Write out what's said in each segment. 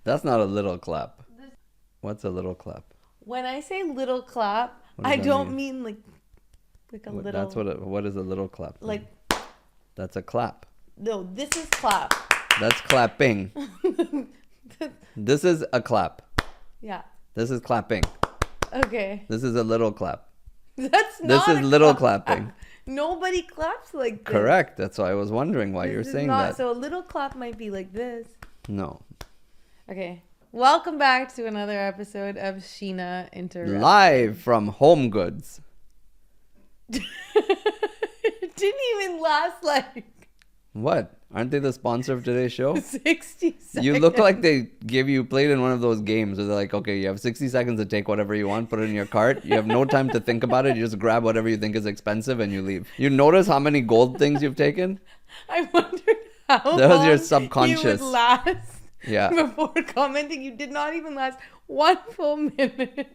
That's not a little clap. What's a little clap? When I say little clap, What does I that don't mean? mean like a little. That's what is a little clap? Like, That's a clap. no, this is clap. That's clapping. This is a clap. Yeah. This is clapping. Okay. This is a little clap. That's This not is a little clap. clapping. Nobody claps like this. Correct. That's why I was wondering why This you're is saying not, that. So a little clap might be like this. No. Okay. Welcome back to another episode of Sheena Interrupt. Live from HomeGoods. It didn't even last like What? Aren't they the sponsor of today's show? 60 seconds. You look like they played in one of those games where they're like, okay, you have 60 seconds to take whatever you want, put it in your cart. You have no time to think about it. You just grab whatever you think is expensive and you leave. You notice how many gold things you've taken? I wondered how That was your long subconscious. you would last Yeah. before commenting. You did not even last 1 full minute.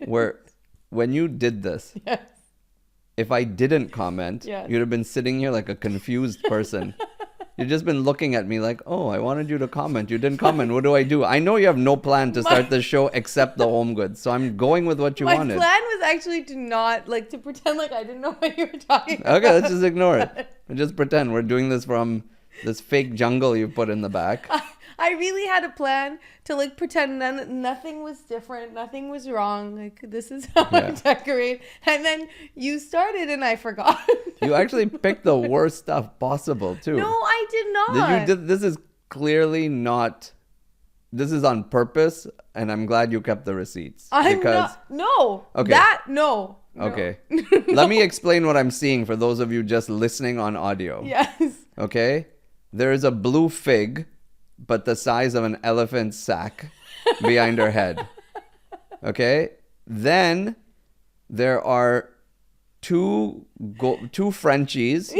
When you did this, Yes. if I didn't comment, Yes. you'd have been sitting here like a confused person. You've just been looking at me like, oh, I wanted you to comment. You didn't comment. What do? I know you have no plan to start this show except the home goods. So I'm going with what you My wanted. plan was actually to pretend like I didn't know what you were talking about. Okay, let's just ignore it. Just pretend we're doing this from this fake jungle you put in the back. I really had a plan to pretend nothing was different, nothing was wrong. Like, this is how I decorate. And then you started and I forgot. You actually picked the worst stuff possible too. No, I did not. This is clearly not. This is on purpose, and I'm glad you kept the receipts. No. Okay. No. Okay. Let me explain what I'm seeing for those of you just listening on audio. Yes. Okay. There is a blue fig, but the size of an elephant's sack behind her head. Okay. Then there are two Frenchies.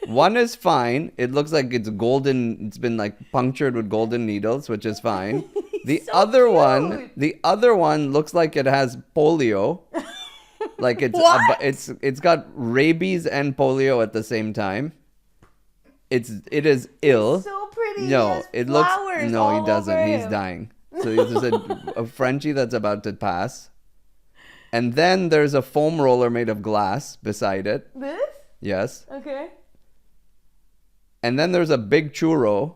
One is fine. It looks like it's golden. It's been punctured with golden needles, which is fine. The other one looks like it has polio. Like it's got rabies and polio at the same time. It is ill. It's so pretty. No, it looks. No, all he doesn't. over He's him. dying. So there's a Frenchie that's about to pass. And then there's a foam roller made of glass beside it. This? Yes. Okay. And then there's a big churro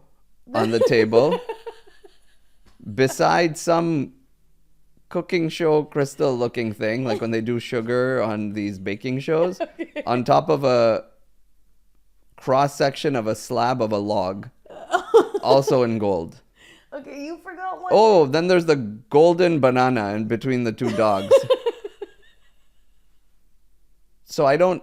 on the table beside some cooking show crystal looking thing, like when they do sugar on these baking shows, on top of a cross section of a slab of a log, also in gold. Okay, you forgot one. Oh, then there's the golden banana in between the two dogs. So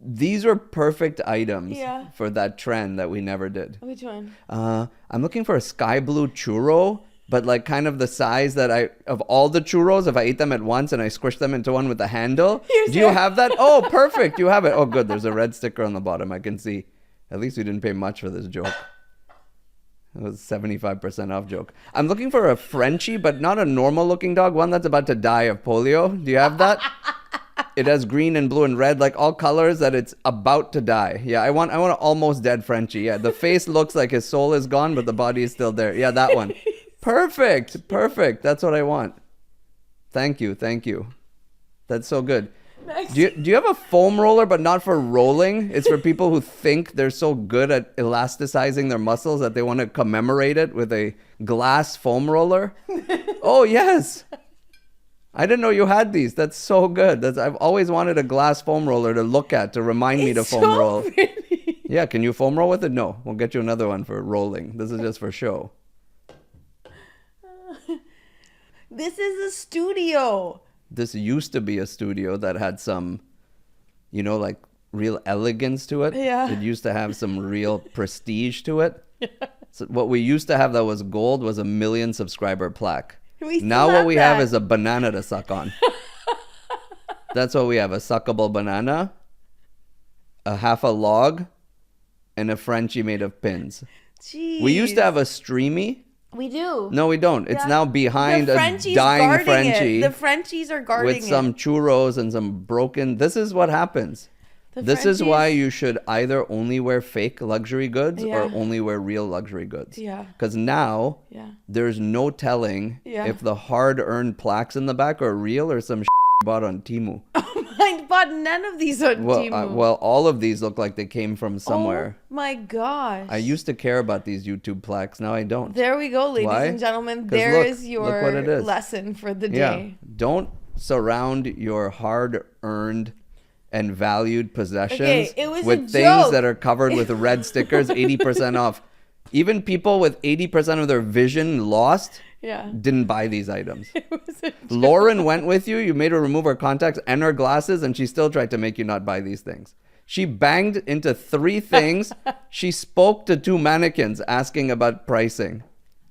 these were perfect items for that trend that we never did. Which one? I'm looking for a sky blue churro, but kind of the size of all the churros, if I ate them at once and I squish them into one with a handle. Do you have that? Oh, perfect. You have it. Oh, good. There's a red sticker on the bottom. I can see. At least we didn't pay much for this joke. It was 75% off joke. I'm looking for a Frenchie, but not a normal looking dog. One that's about to die of polio. Do you have that? It has green and blue and red, all colors that it's about to die. Yeah, I want an almost dead Frenchie. Yeah, the face looks like his soul is gone, but the body is still there. Yeah, that one. Perfect. That's what I want. Thank you. That's so good. Next. Do you have a foam roller, but not for rolling? It's for people who think they're so good at elasticizing their muscles that they want to commemorate it with a glass foam roller. Oh, yes. I didn't know you had these. That's so good. I've always wanted a glass foam roller to look at to remind me to foam roll. Pretty. Yeah, can you foam roll with it? No, we'll get you another one for rolling. This is just for show. This is a studio. This used to be a studio that had some, real elegance to it. Yeah. It used to have some real prestige to it. Yeah. So what we used to have that was gold was a 1 million subscriber plaque. Now what we have is a banana to suck on. That's what we have. A suckable banana, a half a log, and a Frenchie made of pins. Jeez. We used to have a streamy. We do. No, we don't. It's now behind a dying guarding Frenchie. The Frenchies are guarding with some churros and some broken. This is what happens. This is why you should either only wear fake luxury goods or Yeah. only wear real luxury goods. Yeah. Because now Yeah. there's no telling Yeah. if the hard-earned plaques in the back are real or some bought on Temu. I bought none of these on Temu. Well, all of these look like they came from somewhere. Oh my gosh. I used to care about these YouTube plaques. Now I don't. There we go, ladies Why? and gentlemen. 'Cause There look, is your look what it is. lesson for the Yeah. day. Don't surround your hard-earned and valued possessions Okay, it was with a things joke. that are covered with red stickers, 80% off. Even people with 80% of their vision lost Yeah. didn't buy these items. It was a joke. Lauren went with you. You made her remove her contacts and her glasses, and she still tried to make you not buy these things. She banged into 3 things. She spoke to 2 mannequins asking about pricing,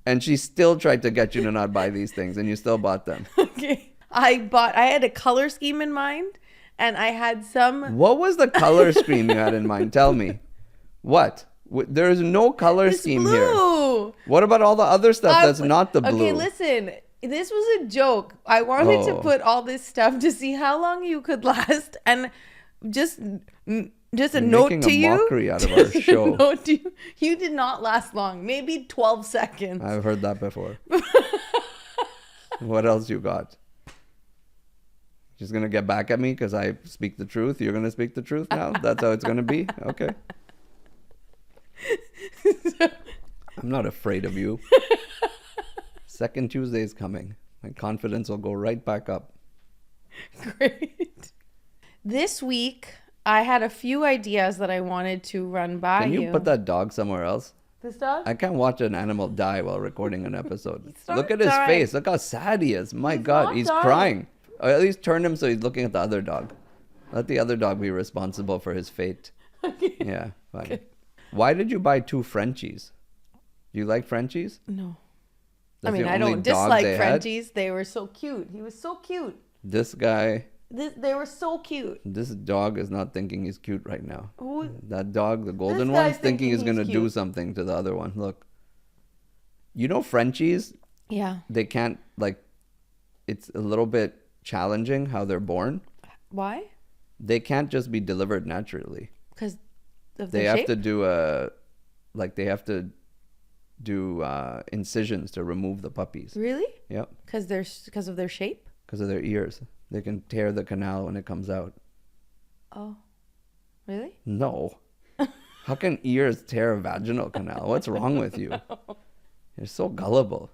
and she still tried to get you to not buy these things, and you still bought them. Okay. I had a color scheme in mind, and I had some. What was the color scheme you had in mind? Tell me. What? There is no color It's scheme here. blue. What about all the other stuff that's not the blue? Okay, listen. This was a joke. I wanted to Oh. put all this stuff to see how long you could last, and just a You're note making to a you. mockery out of our Just a show. note to you. You did not last long. Maybe 12 seconds. I've heard that before. What else you got? She's gonna get back at me because I speak the truth. You're gonna speak the truth now? That's how it's gonna be? Okay. I'm not afraid of you. Second Tuesday is coming. My confidence will go right back up. Great. This week, I had a few ideas that I wanted to run by Can you. you put that dog somewhere else? This dog? I can't watch an animal die while recording an episode. not Look at his dying. face. Look how sad he is. My God, not he's dying. crying. Or at least turn him so he's looking at the other dog. Let the other dog be responsible for his fate. Okay. Yeah, fine. Okay. Why did you buy 2 Frenchies? Do you like Frenchies? No. That's I mean, the I only don't dog dislike they had? Frenchies. They were so cute. He was so cute. This guy, They were so cute. this dog is not thinking he's cute right now. Who? That dog, the golden guy's one's thinking he's thinking going to he's do cute. something to the other one. Look. You know Frenchies, Yeah. they can't, like, it's a little bit challenging how they're born. Why? They can't just be delivered naturally. Because of They their have shape? to do they have to do incisions to remove the puppies. Really? Yep, Because of their shape? because of their ears. They can tear the canal when it comes out. Oh. Really? No. How can ears tear a vaginal canal? What's wrong with you? You're so gullible.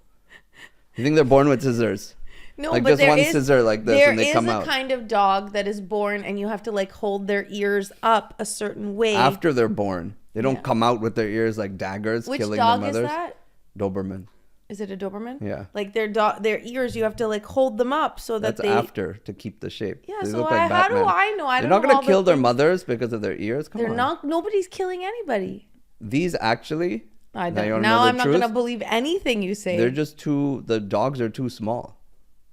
You think they're born with scissors? No, Like but just there one is, scissor like this there and they is come a out. kind of dog that is born and you have to like hold their ears up a certain way. After they're born. They don't Yeah. come out with their ears like daggers, Which killing dog their is mothers. that? Doberman. Is it a Doberman? Yeah. Like their ears, you have to like hold them up so that That's they. after to keep the shape. Yeah. They So look like how do Batman. I know? I They're don't not know gonna all the kill their things- mothers because of their ears. Come They're on. not. Nobody's killing anybody. These actually. I now you don't. wanna Now know the I'm not truth? gonna believe anything you say. They're just too. The dogs are too small,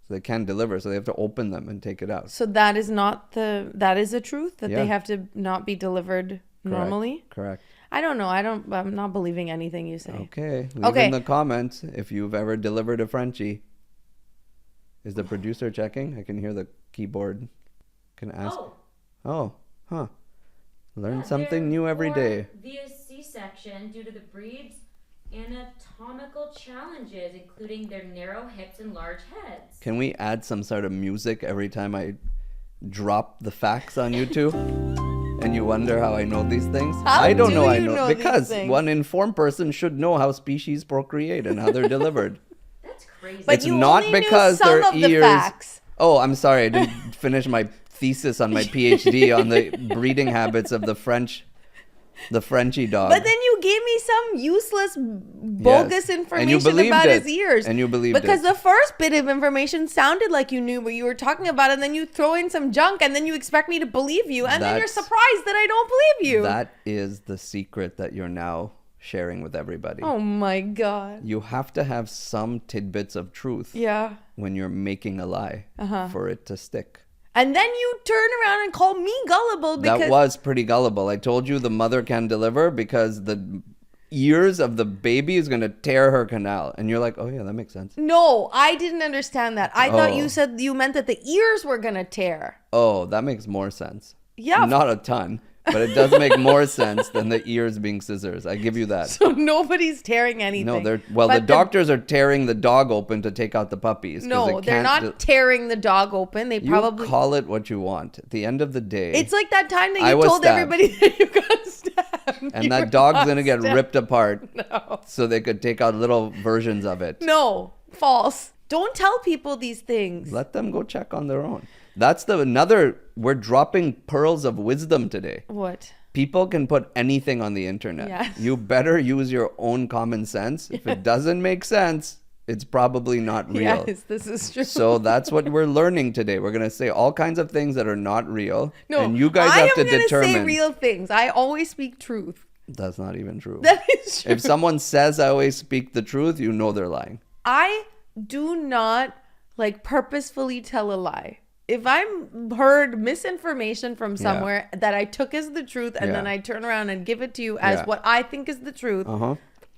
so they can't deliver. So they have to open them and take it out. So that is not the. That is the truth that Yeah. they have to not be delivered normally. Correct. I don't know. I'm not believing anything you say. Okay. Leave Okay. in the comments if you've ever delivered a Frenchie. Is the producer checking? I can hear the keyboard. Can ask. Oh. Huh. Learn something new every day. Via C-section due to the breed's anatomical challenges, including their narrow hips and large heads. Can we add some sort of music every time I drop the facts on YouTube? And you wonder how I know these things? How I don't do know I you know know these because things? one informed person should know how species procreate and how they're delivered. That's crazy. But It's you not only because knew some their of the ears- facts. Oh, I'm sorry. I didn't finish my thesis on my PhD on the breeding habits of the Frenchie dog. But then you gave me some useless, bogus And you information believed about it. his ears. And you believed because it. the first bit of information sounded like you knew what you were talking about, and then you throw in some junk, and then you expect me to believe you, and then you're That's- surprised that I don't believe you. That is the secret that you're now sharing with everybody. Oh my god. You have to have some tidbits of truth Yeah. when you're making a lie for it to stick. And then you turn around and call me gullible because That was pretty gullible. I told you the mother can deliver because the ears of the baby is going to tear her canal. And you're like, oh yeah, that makes sense. no, I didn't understand that. I thought Oh. you said you meant that the ears were gonna tear. Oh, that makes more sense. Yeah. Not a ton, but it does make more sense than the ears being scissors. I give you that. So nobody's tearing anything. No, the But doctors are tearing the dog open to take out the puppies. No, they're not tearing the dog open. They probably call it what you want. At the end of the day, It's like that time that I you was told stabbed. everybody that you got stabbed. and You that were dog's not gonna get stabbed. ripped apart No. so they could take out little versions of it. No, false. Don't tell people these things. Let them go check on their own. That's we're dropping pearls of wisdom today. What? People can put anything on the internet. Yes. You better use your own common sense. If it doesn't make sense, it's probably not real. Yes, this is true. So that's what we're learning today. We're going to say all kinds of things that are not real. No, and you guys I have am to gonna determine. say real things. I always speak truth. That's not even true. That is true. If someone says I always speak the truth, you know they're lying. I do not purposefully tell a lie. If I'm heard misinformation from somewhere that I took as the truth and then I turn around and give it to you as what I think is the truth,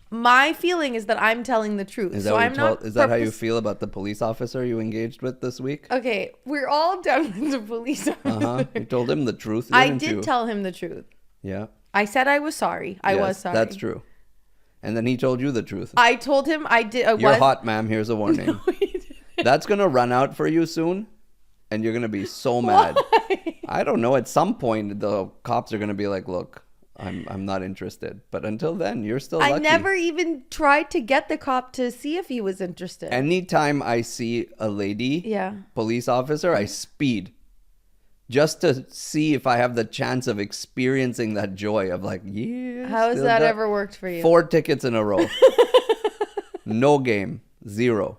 my feeling is that I'm telling the truth. Is Is that how you feel about the police officer you engaged with this week? Okay, we're all done with the police officer. You told him the truth, I didn't did you? tell him the truth. Yeah. I said I was sorry. I was sorry. That's true. And then he told you the truth. I told him I did. You're hot, ma'am. Here's a warning. No, he didn't. That's going to run out for you soon. And you're going to be so mad. Why? I don't know. At some point, the cops are going to be like, look, I'm not interested. But until then, you're still lucky. I never even tried to get the cop to see if he was interested. Anytime I see a lady police officer, I speed. Just to see if I have the chance of experiencing that joy of How has that ever worked for you? 4 tickets in a row. No game. 0.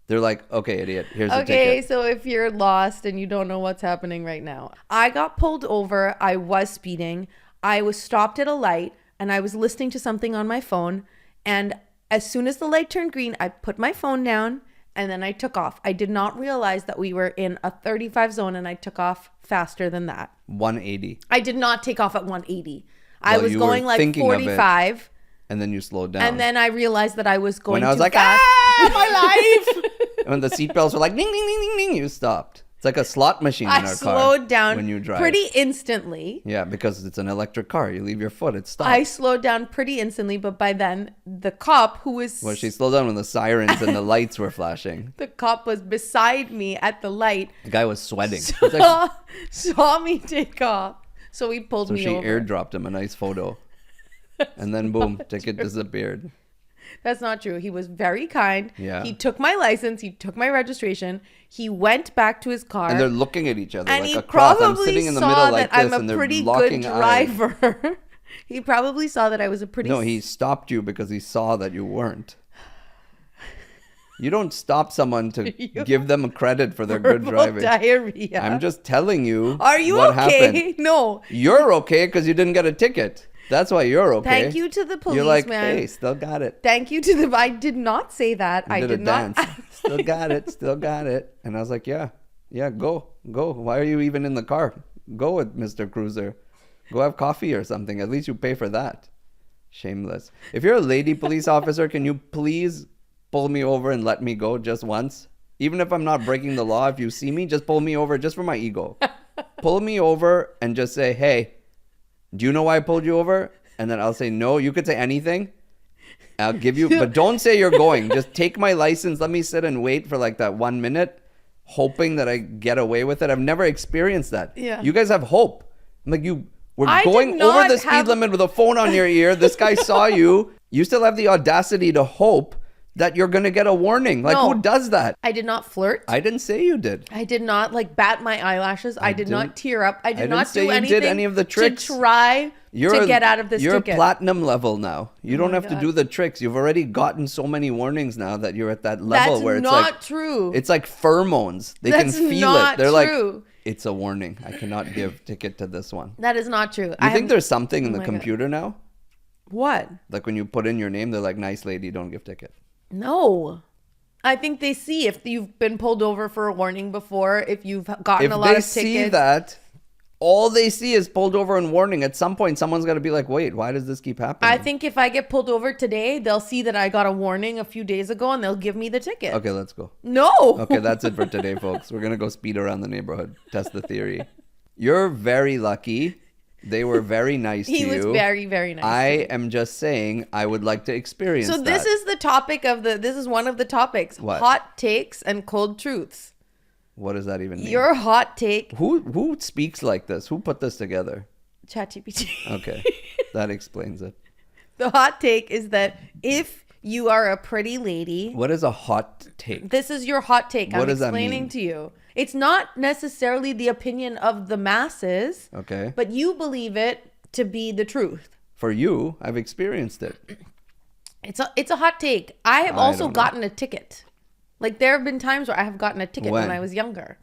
They're like, okay, idiot, here's a ticket. Okay, so if you're lost and you don't know what's happening right now. I got pulled over. I was speeding. I was stopped at a light and I was listening to something on my phone. And as soon as the light turned green, I put my phone down and then I took off. I did not realize that we were in a 35 zone and I took off faster than that. 180. I did not take off at 180. I was you going were like thinking of it. 45. And then you slowed down. And then I realized that I was going when I was too like, fast. my life. And when the seatbelts were like, ding, ding, ding, ding, ding, you stopped. It's like a slot machine in our car. I slowed down when you drive. pretty instantly. Yeah, because it's an electric car. You leave your foot, it stops. I slowed down pretty instantly, but by then the cop who was... Well, she slowed down when the sirens and the lights were flashing. The cop was beside me at the light. The guy was sweating. Saw me take off. So he pulled me over. So she airdropped him a nice photo. And then boom, ticket disappeared. That's not true. He was very kind. Yeah. He took my license. He took my registration. He went back to his car. And they're looking at each other and like he across. I'm probably sitting in the saw middle like that this, I'm and a they're pretty good locking eyes. driver. He probably saw that I was a pretty... No, he stopped you because he saw that you weren't. You don't stop someone to give them credit for their good driving. Diarrhea. I'm just telling you. Are you what okay? Happened. No. You're okay because you didn't get a ticket. That's why you're okay. Thank you to the policeman. You're like, hey, still got it. Thank you to the... I did not say that. I did not. Still got it. Still got it. And I was like, yeah, go. Why are you even in the car? Go with Mr. Cruiser. Go have coffee or something. At least you pay for that. Shameless. If you're a lady police officer, can you please pull me over and let me go just once? Even if I'm not breaking the law, if you see me, just pull me over just for my ego. Pull me over and just say, hey, do you know why I pulled you over? And then I'll say, no. You could say anything. I'll give you, but don't say you're going. Just take my license. Let me sit and wait for like that 1 minute, hoping that I get away with it. I've never experienced that. Yeah. You guys have hope. I'm like, we're going over the speed limit with a phone on your ear. This guy saw you. You still have the audacity to hope that you're going to get a warning. Like, No. who does that? I did not flirt. I didn't say you did. I did not bat my eyelashes. I did not tear up. I did didn't not say do you anything did any of the tricks. to try to get out of this You're ticket. platinum level now. You don't my have to God. do the tricks. You've already gotten so many warnings now that you're at that level That's where it's not like true. it's like pheromones. They That's can feel not it. They're true. like, it's a warning. I cannot give ticket to this one. That is not true. You think there's something in the my God. computer now? What? Like when you put in your name, they're like, nice lady, don't give ticket. No. I think they see if you've been pulled over for a warning before, if you've gotten a lot of If they tickets. see that, all they see is pulled over and warning. At some point, someone's got to be like, wait, why does this keep happening? I think if I get pulled over today, they'll see that I got a warning a few days ago and they'll give me the ticket. Okay, let's go. No. Okay, that's it for today, folks. We're going to go speed around the neighborhood, test the theory. You're very lucky. They were very nice to you. He was very, very nice. I am just saying I would like to experience So this that. is the topic of this is one of the topics. What? Hot takes and cold truths. What does that even mean? Your hot take. Who speaks like this? Who put this together? ChatGPT. Okay. That explains it. The hot take is that if you are a pretty lady, What is a hot take? this is your hot take. What I'm does that explaining mean? to you. It's not necessarily the opinion of the masses, Okay. but you believe it to be the truth. For you, I've experienced it. It's a hot take. I have I also don't know. gotten a ticket. Like there have been times where I have gotten a ticket when When? I was younger.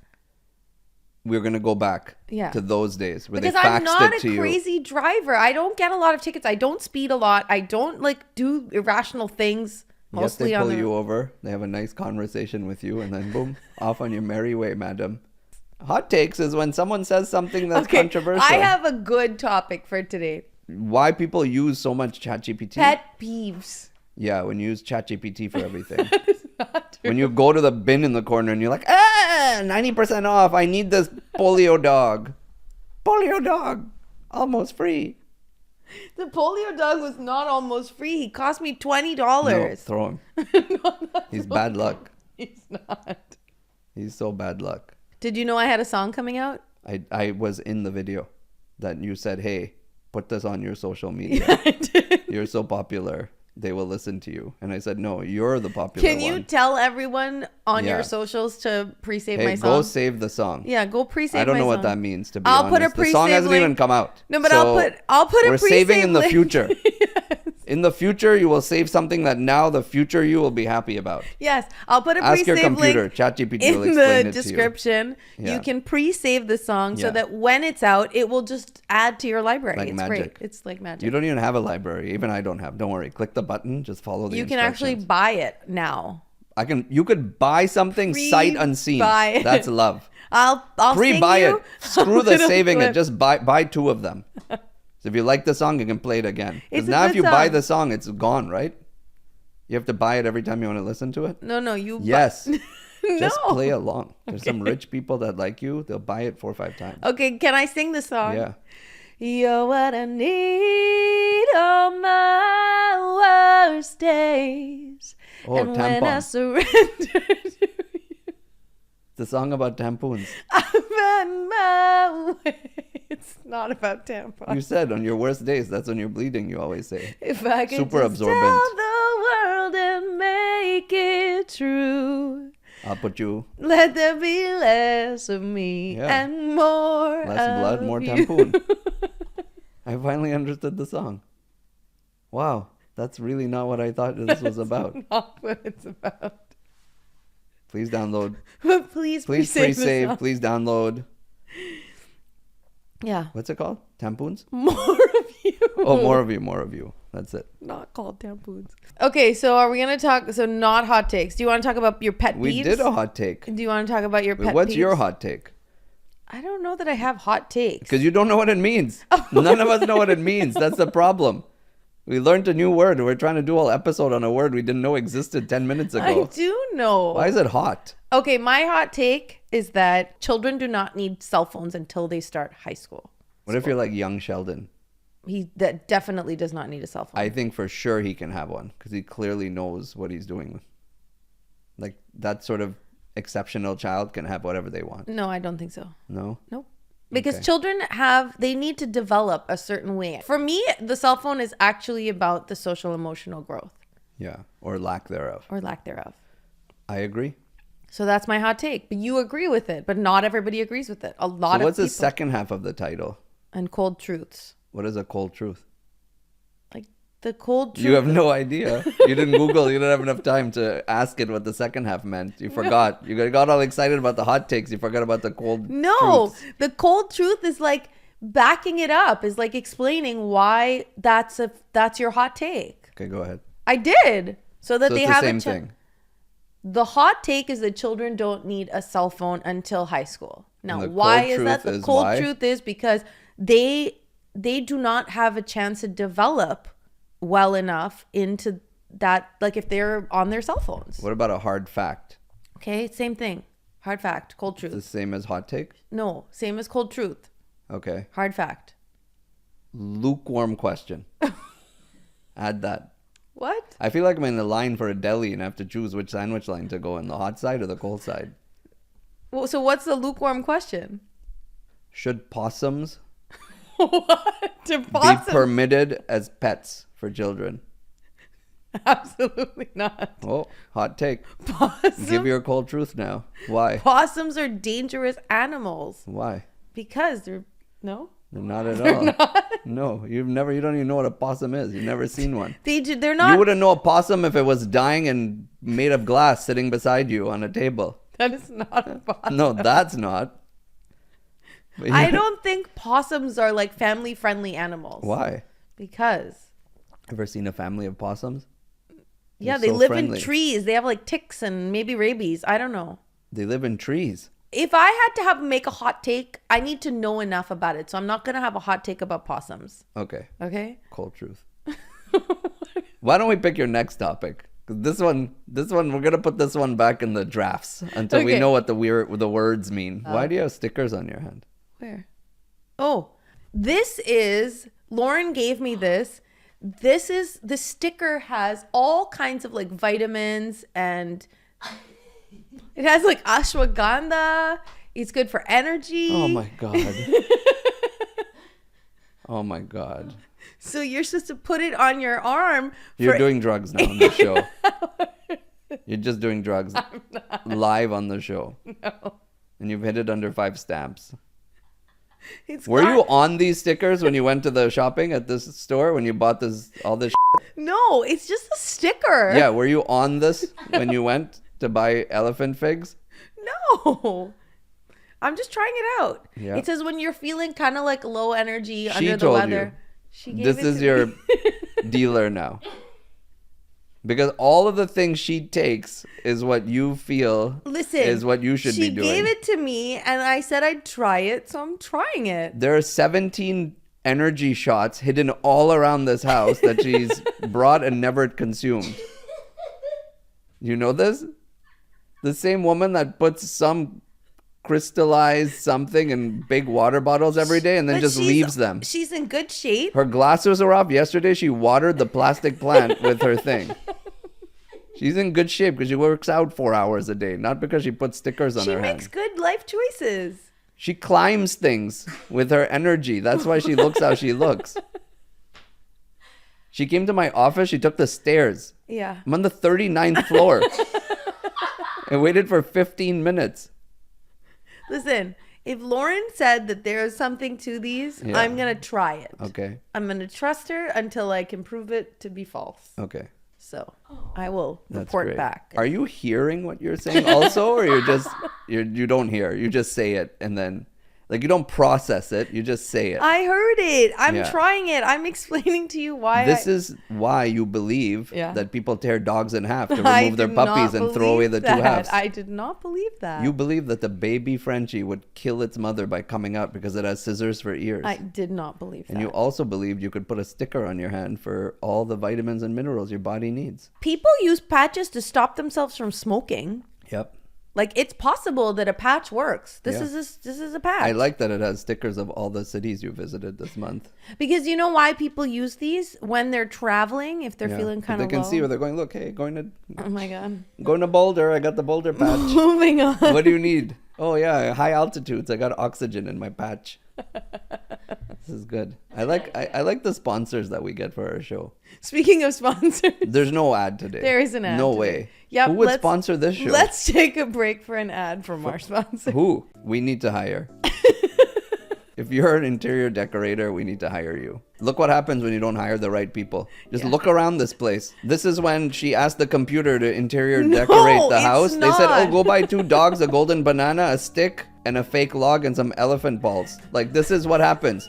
We're going to go back Yeah. to those days where Because they I'm faxed not it a to you. crazy driver. I don't get a lot of tickets. I don't speed a lot. I don't like do irrational things. Yes, Mostly they on pull the you over. They have a nice conversation with you, and then boom, off on your merry way, madam. Hot takes is when someone says something that's controversial. I have a good topic for today. Why people use so much ChatGPT? Pet peeves. Yeah, when you use ChatGPT for everything. It's not true. When you go to the bin in the corner and you're like, 90% off. I need this polio dog. Polio dog. Almost free. The polio dog was not almost free. He cost me $20. No, throw him. He's bad luck. He's not. He's so bad luck. Did you know I had a song coming out? I was in the video that you said, hey, put this on your social media. I did. You're so popular. They will listen to you. And I said, no, you're the popular Can you one. tell everyone on Yeah. your socials to pre-save Hey, my song? go save the song. Yeah, go pre-save my I don't know song. what that means, to be I'll honest. put a The song pre-save hasn't link. even come out. No, but So I'll put a we're pre-save saving in the link. future. Yes. In the future, you will save something that now the future you will be happy about. Yes, I'll put a Ask your pre-save computer. link ChatGPT will in explain the it to description. Yeah. You can pre-save the song so Yeah. that when it's out, it will just add to your library. Like it's magic. great. It's like magic. You don't even have a library. Even I don't have. Don't worry. Click the button. Just follow the You can actually instructions. buy it now. You could buy something sight unseen. Pre-buy it. That's love. I'll Pre-buy sing you it. Screw a the little saving clip. it. Just buy two of them. So if you like the song, you can play it again. It's Because a now if good you buy song. the song, it's gone, right? You have to buy it every time you want to listen to it? No, you. Yes. No. Just play along. There's some Okay. rich people that like you. They'll buy it 4 or 5 times. Okay, can I sing the song? Yeah. You're what I need on my worst days. Oh, and when I tampons. surrender to you, The song about tampoons. I'm on my way. It's not about tampons. You said on your worst days, that's when you're bleeding, you always say. If I could Super just absorbent. tell the world and make it true, I'll put you let there be less of me Yeah. and more less blood, of more you. tampoon. I finally understood the song. Wow. That's really not what I thought this was about. Not what it's about. Please download. But please Please pre-save the pre-save. song. Please download. Yeah. What's it called? Tampoons? More of you. Oh, more of you. More of you. That's it. Not called tampoons. Okay, so are we going to talk? So not hot takes. Do you want to talk about your pet We peeves? did a hot take. Do you want to talk about your Wait, pet what's peeves? your hot take? I don't know that I have hot takes. Because you don't know what it means. None of us know what it means. That's the problem. We learned a new word. We're trying to do a whole episode on a word we didn't know existed 10 minutes I ago. do know. Why is it hot? Okay, my hot take is that children do not need cell phones until they start high school. What if you're like young Sheldon? He that definitely does not need a cell phone. I think for sure he can have one because he clearly knows what he's doing. Like that sort of exceptional child can have whatever they want. No, I don't think so. No? Nope. Because Okay. children they need to develop a certain way. For me, the cell phone is actually about the social emotional growth Yeah. Or lack thereof. or lack thereof. I agree. So that's my hot take. But you agree with it, but not everybody agrees with it. A lot So of what's people. the second half of the title? And cold truths. What is a cold truth? Like the cold truth. You have no idea. You didn't Google. You didn't have enough time to ask it what the second half meant. You forgot. You got all excited about the hot takes. You forgot about the cold No, truths. the cold truth is like backing it up, is like explaining why that's your hot take. Okay, go ahead. I did. So that So they it's the have same a thing. The hot take is that children don't need a cell phone until high school. Now, the why cold is that? truth The is cold why? truth is because they do not have a chance to develop well enough into that, like if they're on their cell phones. What about a hard fact? Okay, same thing. Hard fact, cold The truth. same as hot take? No, same as cold truth. Okay. Hard fact. Lukewarm question. Add that. What? I feel like I'm in the line for a deli and I have to choose which sandwich line to go in, the hot side or the cold side. Well, so what's the lukewarm question? Should possums What? To be possums? permitted as pets for children? Absolutely not. Oh, hot take. Possums? Give your cold truth now. Why? Possums are dangerous animals Why? because they're no. Not at all. No, you don't even know what a possum is. You've never seen one. They're not. You wouldn't know a possum if it was dying and made of glass sitting beside you on a table. That is not a possum. No, that's not. But I don't think possums are like family friendly animals. Why? Because Ever seen a family of possums? yeah, They're they so live friendly. in trees. They have like ticks and maybe rabies. I don't know. They live in trees. If I had to make a hot take, I need to know enough about it. So I'm not gonna have a hot take about possums. Okay, Okay. cold truth. Why don't we pick your next topic? 'Cause this one, we're gonna put this one back in the drafts until we Okay. know what the words mean. Why do you have stickers on your hand? Where? Oh, this is Lauren gave me this. The sticker has all kinds of like vitamins and it has like ashwagandha. It's good for energy. Oh my god. Oh my god. So you're supposed to put it on your arm. You're doing drugs now on the show. You're just doing drugs live on the show. No. And you've hid it under 5 stamps. It's Were got- you on these stickers when you went to the shopping at this store when you bought all this No, it's just a sticker. Yeah, were you on this when you went to buy elephant figs? No. I'm just trying it out. Yeah. It says when you're feeling kind of like low energy She under the told weather. you. She gave This it is to your me. dealer now. Because all of the things she takes is what you feel Listen, is what you should be doing. She gave it to me and I said I'd try it, so I'm trying it. There are 17 energy shots hidden all around this house that she's brought and never consumed. You know this? The same woman that puts some crystallized something in big water bottles every day and then But just leaves them. She's in good shape. Her glasses are off. Yesterday, she watered the plastic plant with her thing. She's in good shape because she works out 4 hours a day, not because she puts stickers on She her makes hand. good life choices. She climbs things with her energy. That's why she looks how she looks. She came to my office. She took the stairs. Yeah. I'm on the 39th floor. I waited for 15 minutes. Listen, if Lauren said that there's something to these, Yeah. I'm going to try it. Okay. I'm going to trust her until I can prove it to be false. Okay. So I will That's report great. back. Are you hearing what you're saying also, or you don't hear? You just say it and then, like, you don't process it. You just say it. I heard it. I'm Yeah. trying it. I'm explaining to you why. This is why you believe Yeah. that people tear dogs in half to I remove their do not puppies and throw away the believe two that. halves. I did not believe that. You believe that the baby Frenchie would kill its mother by coming out because it has scissors for ears. I did not believe that. And you also believed you could put a sticker on your hand for all the vitamins and minerals your body needs. People use patches to stop themselves from smoking. Yep. Like it's possible that a patch works. This Yeah. is a patch. I like that it has stickers of all the cities you visited this month. because you know why people use these when they're traveling if they're Yeah. feeling But kind they of can low. see where they're going. Look, hey, going Oh my god. to Boulder. I got the Boulder patch. Moving on. What do you need? Oh yeah, high altitudes. I got oxygen in my patch. This is good. I like the sponsors that we get for our show. Speaking of sponsors, There's no ad today. there is an ad. No today. way. Yep, Who would let's- sponsor this show? Let's take a break for an ad from our sponsor. Who? We need to hire. If you're an interior decorator, we need to hire you. Look what happens when you don't hire the right people. Just look around this place. This is when she asked the computer to interior decorate the it's house. They said, not. oh, go buy 2 dogs, a golden banana, a stick, and a fake log, and some elephant balls. Like, this is what happens.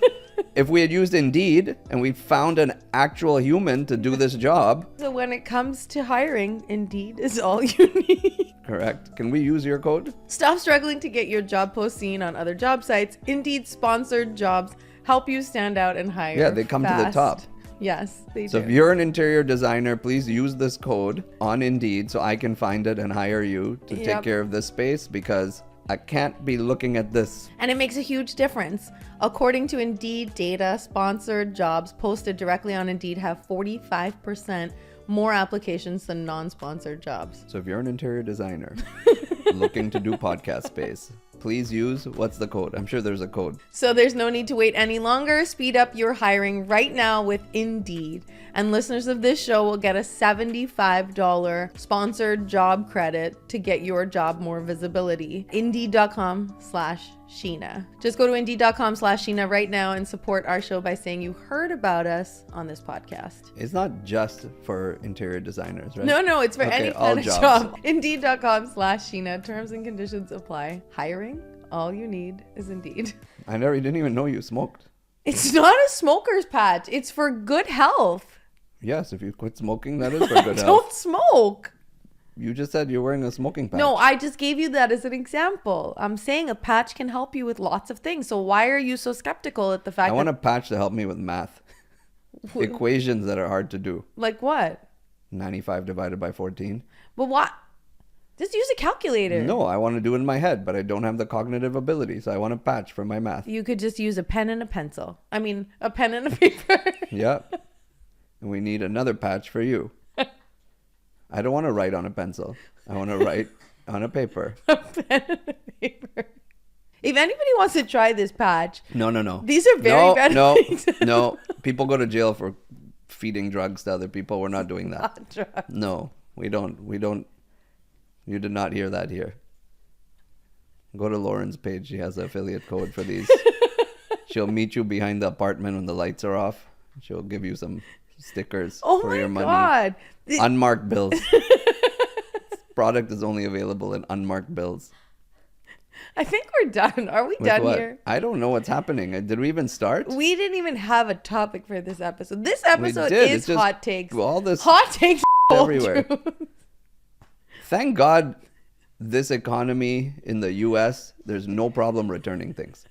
If we had used Indeed and we found an actual human to do this job, So when it comes to hiring, Indeed is all you need. correct. Can we use your code? Stop struggling to get your job post seen on other job sites. Indeed sponsored jobs help you stand out and hire. Yeah, they come to the fast. top. Yes, they So do. if you're an interior designer, please use this code on Indeed so I can find it and hire you to take Yep. care of this space, because I can't be looking at this. And it makes a huge difference. According to Indeed data, sponsored jobs posted directly on Indeed have 45% more applications than non-sponsored jobs. So if you're an interior designer looking to do podcast space, please use, what's the code? I'm sure there's a code. So there's no need to wait any longer. Speed up your hiring right now with Indeed. And listeners of this show will get a $75 sponsored job credit to get your job more visibility. Indeed.com/Sheena. Just go to Indeed.com/Sheena right now and support our show by saying you heard about us on this podcast. It's not just for interior designers, right? No, it's for any all kind of jobs. job. Indeed.com/Sheena. Terms and conditions apply. Hiring? All you need is Indeed. I didn't even know you smoked. It's not a smoker's patch. It's for good health. Yes, if you quit smoking, that is for good health. Don't smoke. You just said you're wearing a smoking patch. No, I just gave you that as an example. I'm saying a patch can help you with lots of things. So why are you so skeptical at the fact I that... want a patch to help me with math. Equations that are hard to do. Like what? 95 divided by 14. But what? Just use a calculator. No, I want to do it in my head, but I don't have the cognitive ability, so I want a patch for my math. You could just use a pen and a pencil. I mean, a pen and a paper. Yep. And we need another patch for you. I don't want to write on a pencil. I want to write on a paper. A pen and a paper. If anybody wants to try this patch, No. these are very bad things. No. People go to jail for feeding drugs to other people. We're not doing that. Not drugs. No, we don't. You did not hear that here. Go to Lauren's page. She has the affiliate code for these. She'll meet you behind the apartment when the lights are off. She'll give you some stickers for your money. Oh my God. Unmarked bills. Product is only available in unmarked bills. I think we're done. Are we With done what? here? I don't know what's happening. Did we even start? We didn't even have a topic for this episode. This episode did. is It's just hot takes. all this hot takes everywhere. everywhere. Thank God this economy in the US, there's no problem returning things.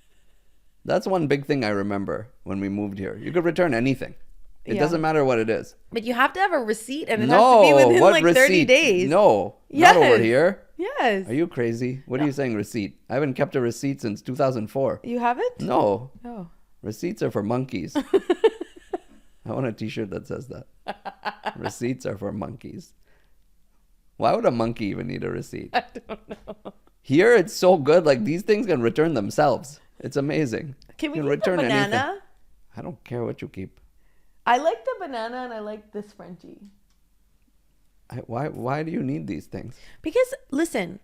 That's one big thing I remember when we moved here. You could return anything. It Yeah. doesn't matter what it is. But you have to have a receipt and it No, has to be within what like receipt? 30 days. No, Yes. not over here. Yes. Are you crazy? What are you saying, receipt? I haven't kept a receipt since 2004. You haven't? No, Oh. receipts are for monkeys. I want a t-shirt that says that. Receipts are for monkeys. Why would a monkey even need a receipt? I don't know. Here, it's so good. Like, these things can return themselves. It's amazing. Can we You keep the banana? anything. I don't care what you keep. I like the banana and I like this Frenchie. Why do you need these things? Because, listen,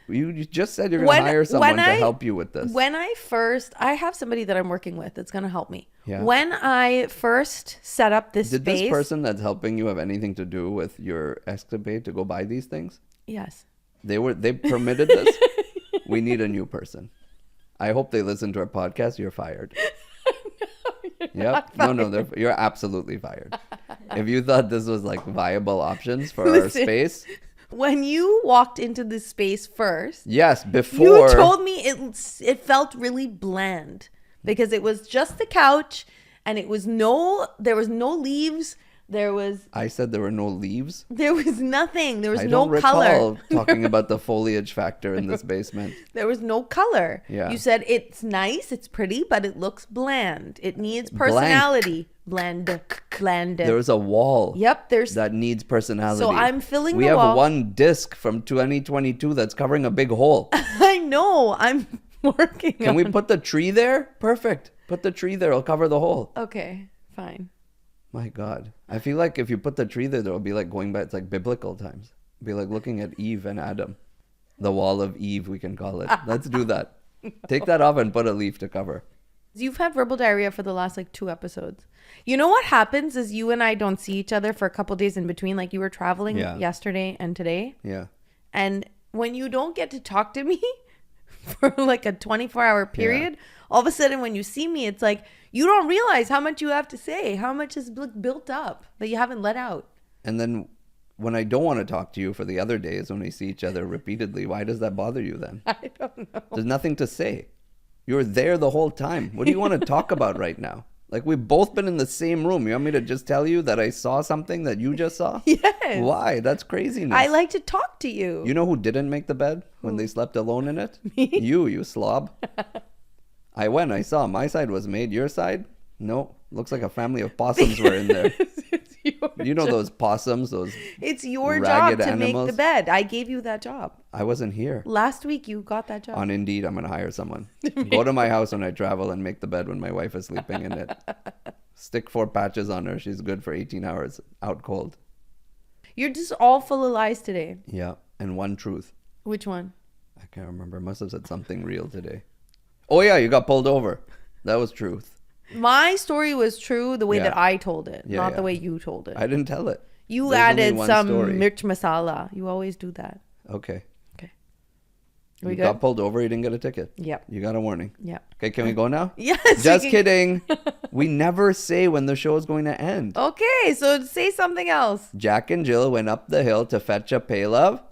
You just said you're going to hire someone to help you with this. When I have somebody that I'm working with that's going to help me. Yeah. When I first set up this Did space. this person that's helping you have anything to do with your escapade to go buy these things? Yes. They permitted this? We need a new person. I hope they listen to our podcast. You're fired. Yep. No, you're absolutely fired. If you thought this was like viable options for our space. When you walked into this space first, Yes, before. you told me it felt really bland because it was just the couch and there was no leaves. I said there were no leaves. There was nothing. There was I no don't color. recall talking about the foliage factor in this basement. There was no color. Yeah. You said it's nice, it's pretty, but it looks bland. It needs personality. Bland. There was a wall. Yep, there's that needs personality. So I'm filling we the have wall. one disc from 2022 that's covering a big hole. I know. I'm working Can we put the tree there? Perfect. Put the tree there. It'll cover the hole. Okay, fine. My God. I feel like if you put the tree there, it'll be like going back. It's like biblical times. It'll be like looking at Eve and Adam. The wall of Eve, we can call it. Let's do that. Take that off and put a leaf to cover. You've had verbal diarrhea for the last 2 episodes. You know what happens is you and I don't see each other for a couple days in between. Like you were traveling yesterday and today. Yeah. And when you don't get to talk to me for a 24-hour period, all of a sudden when you see me, it's like you don't realize how much you have to say, how much is built up that you haven't let out. And then when I don't want to talk to you for the other days, when we see each other repeatedly, why does that bother you then? I don't know. There's nothing to say. You're there the whole time. What do you want to talk about right now? Like, we've both been in the same room. You want me to just tell you that I saw something that you just saw? Yes. Why? That's craziness. I like to talk to you. You know who didn't make the bed when they slept alone in it? Me. You slob. I saw. My side was made. Your side? No. Looks like a family of possums were in there. It's your You know job. those possums, those... It's your job ragged to make animals? the bed. I gave you that job. I wasn't here. Last week you got that job. On Indeed, I'm going to hire someone. Go to my house when I travel and make the bed when my wife is sleeping in it. Stick 4 patches on her. She's good for 18 hours out cold. You're just all full of lies today. Yeah. And one truth. Which one? I can't remember. Must have said something real today. Oh, yeah. You got pulled over. That was truth. My story was true the way Yeah. that I told it, Yeah, not yeah. the way you told it. I didn't tell it. You There's only added one some story. mirch masala. You always do that. Okay. Okay. You We got good? pulled over. You didn't get a ticket. Yep. You got a warning. Yep. Okay. Can we go now? Yes. Just we can- kidding. We never say when the show is going to end. Okay, so say something else. Jack and Jill went up the hill to fetch a pail of